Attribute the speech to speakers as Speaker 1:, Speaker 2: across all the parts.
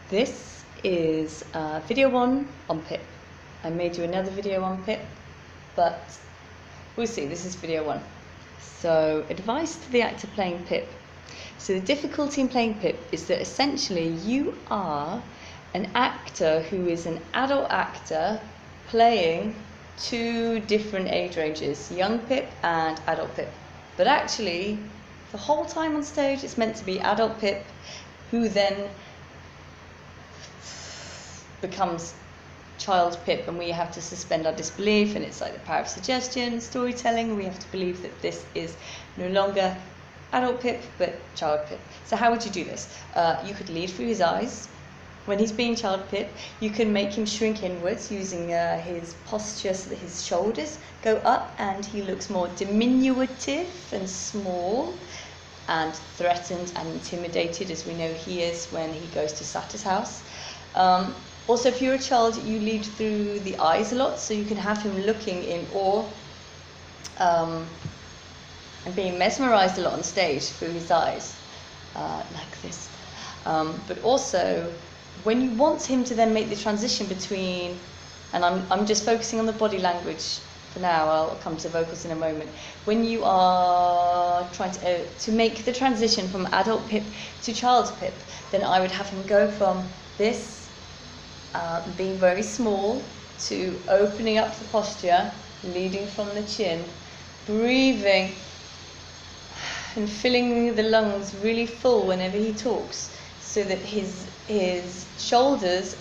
Speaker 1: This is video 1 on Pip. I may do another video on Pip, but we'll see. This is video 1. So, advice to the actor playing Pip. So the difficulty in playing Pip is that essentially you are an actor who is an adult actor playing two different age ranges, young Pip and adult Pip. But actually, the whole time on stage it's meant to be adult Pip who then becomes child Pip, and we have to suspend our disbelief, and it's like the power of suggestion, storytelling. We have to believe that this is no longer adult Pip but child Pip. So how would you do this? You could lead through his eyes. When he's being child Pip, you can make him shrink inwards using his posture so that his shoulders go up and he looks more diminutive and small and threatened and intimidated, as we know he is when he goes to Satyr's house. Also, if you're a child, you lead through the eyes a lot, so you can have him looking in awe and being mesmerized a lot on stage through his eyes, like this. But also, when you want him to then make the transition between, and I'm just focusing on the body language for now, I'll come to vocals in a moment. When you are trying to make the transition from adult Pip to child Pip, then I would have him go from this, being very small, to opening up the posture, leading from the chin, breathing and filling the lungs really full whenever he talks, so that his shoulders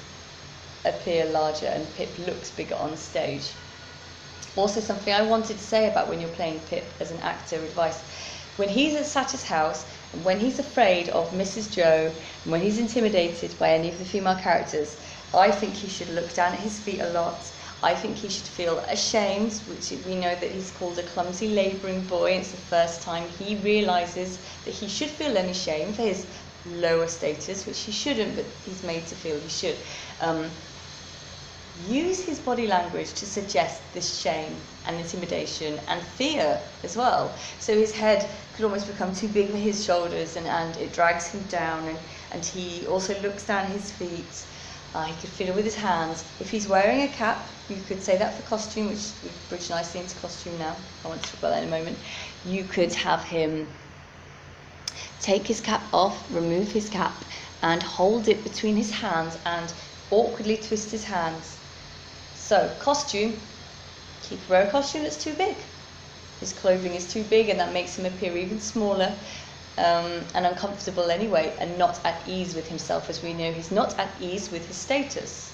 Speaker 1: appear larger and Pip looks bigger on stage. Also, something I wanted to say about when you're playing Pip as an actor, advice: when he's at Satyr's house, and when he's afraid of Mrs. Joe, and when he's intimidated by any of the female characters, I think he should look down at his feet a lot. I think he should feel ashamed, which we know that he's called a clumsy labouring boy. It's the first time he realises that he should feel any shame for his lower status, which he shouldn't, but he's made to feel he should. Use his body language to suggest this shame and intimidation and fear as well. So his head could almost become too big for his shoulders, and it drags him down, and he also looks down at his feet. He could feel it with his hands. If he's wearing a cap, you could say that for costume, which would bridge nicely into costume now. I want to talk about that in a moment. You could have him take his cap off, remove his cap, and hold it between his hands and awkwardly twist his hands. So, costume, he could wear a costume that's too big. His clothing is too big, and that makes him appear even smaller and uncomfortable anyway, and not at ease with himself, as we know he's not at ease with his status.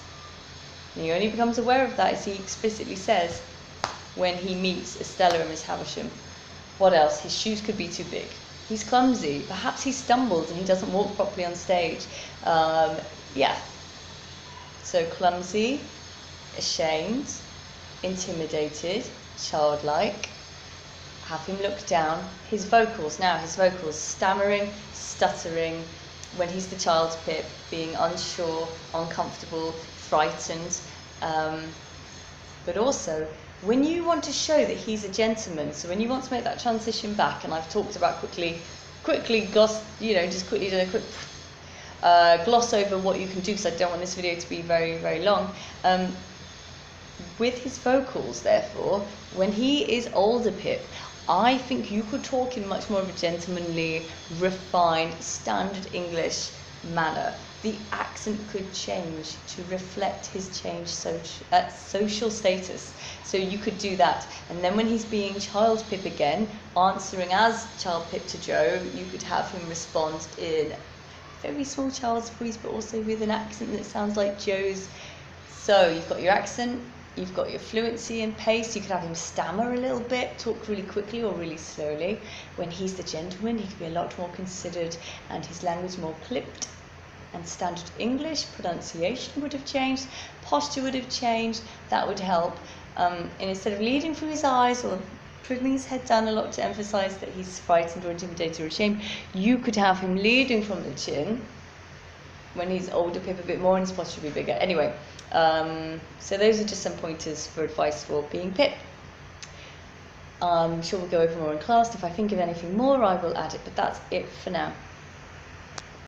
Speaker 1: And he only becomes aware of that, as he explicitly says, when he meets Estella and Miss Havisham. What else? His shoes could be too big. He's clumsy. Perhaps he stumbles and he doesn't walk properly on stage. Yeah. So clumsy, ashamed, intimidated, childlike. Have him look down. His vocals, stammering, stuttering, when he's the child Pip, being unsure, uncomfortable, frightened. But also, when you want to show that he's a gentleman, so when you want to make that transition back, and I've talked about quickly gloss, just quickly do a quick gloss over what you can do, because I don't want this video to be very, very long. With his vocals, therefore, when he is older Pip, I think you could talk in much more of a gentlemanly, refined, standard English manner. The accent could change to reflect his changed social status. So you could do that. And then when he's being child Pip again, answering as child Pip to Joe, you could have him respond in very small child's voice, but also with an accent that sounds like Joe's. So you've got your accent, you've got your fluency and pace. You could have him stammer a little bit, talk really quickly or really slowly. When he's the gentleman, he could be a lot more considered, and his language more clipped. And standard English pronunciation would have changed, posture would have changed. That would help. And instead of leading through his eyes or putting his head down a lot to emphasize that he's frightened or intimidated or ashamed, you could have him leading from the chin. When he's older Pip, a bit more, and his posture would be bigger. Anyway, so those are just some pointers for advice for being Pip. I'm sure we'll go over more in class. If I think of anything more, I will add it, but that's it for now.